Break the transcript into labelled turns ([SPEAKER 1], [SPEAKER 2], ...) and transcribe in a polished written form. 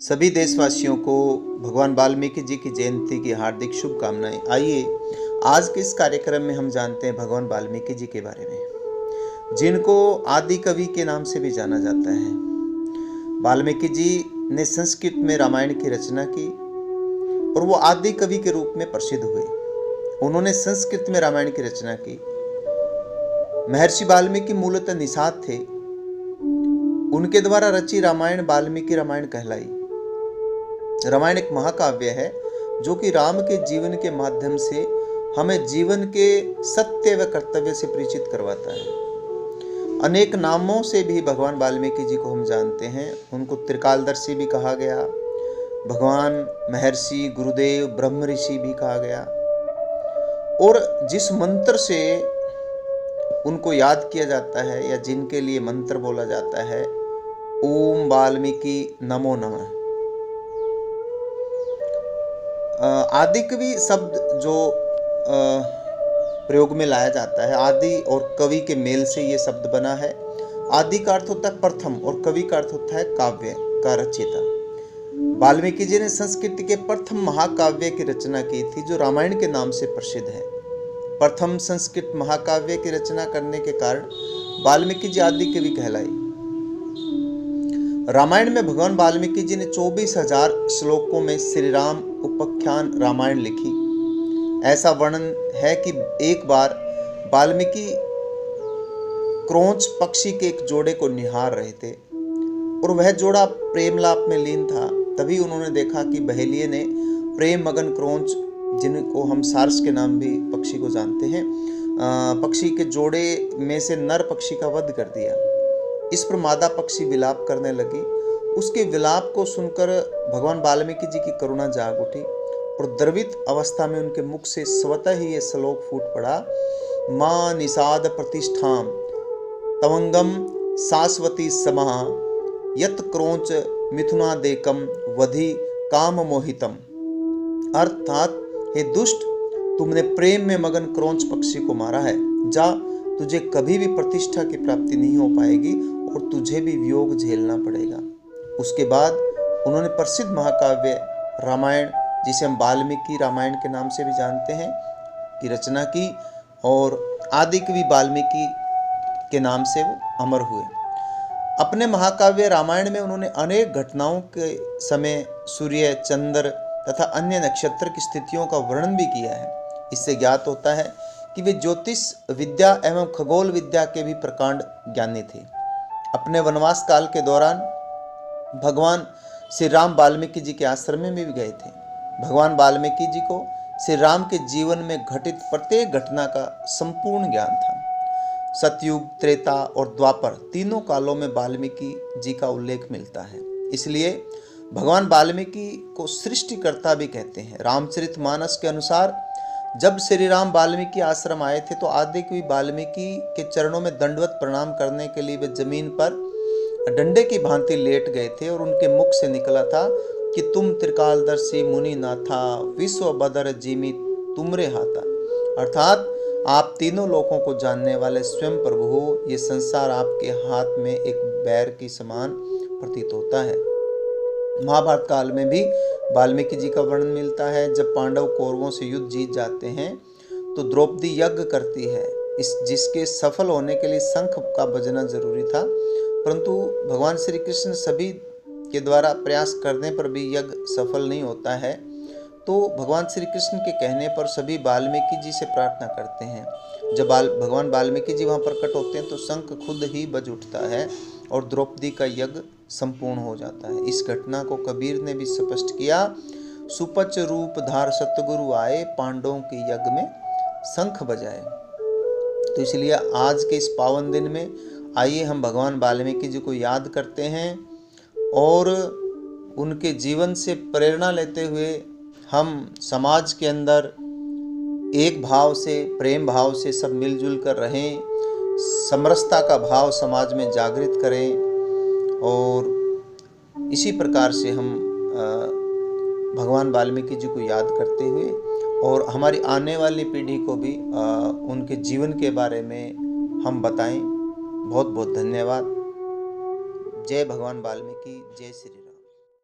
[SPEAKER 1] सभी देशवासियों को भगवान वाल्मीकि जी की जयंती की हार्दिक शुभकामनाएं। आइए आज के इस कार्यक्रम में हम जानते हैं भगवान वाल्मीकि जी के बारे में, जिनको आदि कवि के नाम से भी जाना जाता है। वाल्मीकि जी ने संस्कृत में रामायण की रचना की और वो आदि कवि के रूप में प्रसिद्ध हुए। उन्होंने संस्कृत में रामायण की रचना की। महर्षि वाल्मीकि मूलतः निषाद थे। उनके द्वारा रची रामायण वाल्मीकि रामायण कहलाई। रामायण एक महाकाव्य है जो कि राम के जीवन के माध्यम से हमें जीवन के सत्य व कर्तव्य से परिचित करवाता है। अनेक नामों से भी भगवान वाल्मीकि जी को हम जानते हैं। उनको त्रिकालदर्शी भी कहा गया, भगवान महर्षि गुरुदेव ब्रह्म ऋषि भी कहा गया। और जिस मंत्र से उनको याद किया जाता है या जिनके लिए मंत्र बोला जाता है, ओम वाल्मीकि नमो नमः। आदि कवि शब्द जो प्रयोग में लाया जाता है, आदि और कवि के मेल से ये शब्द बना है। आदि का अर्थ होता है प्रथम और कवि का अर्थ होता है काव्य का रचयिता। वाल्मीकि जी ने संस्कृत के प्रथम महाकाव्य की रचना की थी जो रामायण के नाम से प्रसिद्ध है। प्रथम संस्कृत महाकाव्य की रचना करने के कारण वाल्मीकि जी आदि कवि कहलाई। रामायण में भगवान वाल्मीकि जी ने 24,000 श्लोकों में श्री राम उपाख्यान रामायण लिखी। ऐसा वर्णन है कि एक बार वाल्मीकि क्रोंच पक्षी के एक जोड़े को निहार रहे थे और वह जोड़ा प्रेमलाप में लीन था। तभी उन्होंने देखा कि बहेलिये ने प्रेम मगन क्रोंच, जिनको हम सारस के नाम भी पक्षी को जानते हैं, पक्षी के जोड़े में से नर पक्षी का वध कर दिया। इस पर मादा पक्षी विलाप करने लगी। उसके विलाप को सुनकर भगवान वाल्मीकि जी की करुणा जाग उठी और द्रवित अवस्था में उनके मुख से स्वतः ही ये श्लोक फूट पड़ा। मां निषाद प्रतिष्ठाम तवंगम शाश्वती समाह यत क्रोंच मिथुनादेकम वधि काम मोहितम। अर्थात, हे दुष्ट, तुमने प्रेम में मगन क्रोंच पक्षी को मारा है। जा, तुझे कभी भी प्रतिष्ठा की प्राप्ति नहीं हो पाएगी और तुझे भी वियोग झेलना पड़ेगा। उसके बाद उन्होंने प्रसिद्ध महाकाव्य रामायण, जिसे हम वाल्मीकि रामायण के नाम से भी जानते हैं, की रचना की और आदि कवि वाल्मीकि के नाम से वो अमर हुए। अपने महाकाव्य रामायण में उन्होंने अनेक घटनाओं के समय सूर्य, चंद्र तथा अन्य नक्षत्र की स्थितियों का वर्णन भी किया है। इससे ज्ञात होता है कि वे ज्योतिष विद्या एवं खगोल विद्या के भी प्रकांड ज्ञानी थे। अपने वनवास काल के दौरान भगवान श्री राम वाल्मीकि जी के आश्रम में भी गए थे। भगवान वाल्मीकि जी को श्री राम के जीवन में घटित प्रत्येक घटना का संपूर्ण ज्ञान था। सतयुग, त्रेता और द्वापर तीनों कालों में वाल्मीकि जी का उल्लेख मिलता है। इसलिए भगवान वाल्मीकि को सृष्टिकर्ता भी कहते हैं। रामचरितमानस के अनुसार जब श्री राम वाल्मीकि आश्रम आए थे तो आदि कवि वाल्मीकि के चरणों में दंडवत प्रणाम करने के लिए वे जमीन पर डंडे की भांति लेट गए थे और उनके मुख से निकला था कि तुम त्रिकालदर्शी मुनि नाथा विश्व बदर जीमी तुमरे हाथा। अर्थात, आप तीनों लोकों को जानने वाले स्वयं प्रभु हो। ये संसार आपके हाथ में एक बैर की समान प्रतीत होता है। महाभारत काल में भी वाल्मीकि जी का वर्णन मिलता है। जब पांडव कौरवों से युद्ध जीत जाते हैं तो द्रौपदी यज्ञ करती है, जिसके सफल होने के लिए शंख का बजना जरूरी था, परंतु भगवान श्री कृष्ण सभी के द्वारा प्रयास करने पर भी यज्ञ सफल नहीं होता है। तो भगवान श्री कृष्ण के कहने पर सभी वाल्मीकि जी से प्रार्थना करते हैं। जब भगवान वाल्मीकि जी वहाँ प्रकट होते हैं तो शंख खुद ही बज उठता है और द्रौपदी का यज्ञ संपूर्ण हो जाता है। इस घटना को कबीर ने भी स्पष्ट किया। सुपच रूप धार सतगुरु आए, पांडवों के यज्ञ में शंख बजाए। तो इसलिए आज के इस पावन दिन में आइए हम भगवान वाल्मीकि जी को याद करते हैं और उनके जीवन से प्रेरणा लेते हुए हम समाज के अंदर एक भाव से, प्रेम भाव से सब मिलजुल कर रहें। समरसता का भाव समाज में जागृत करें और इसी प्रकार से हम भगवान वाल्मीकि जी को याद करते हुए और हमारी आने वाली पीढ़ी को भी उनके जीवन के बारे में हम बताएं। बहुत बहुत धन्यवाद। जय भगवान वाल्मीकि, जय श्री राम।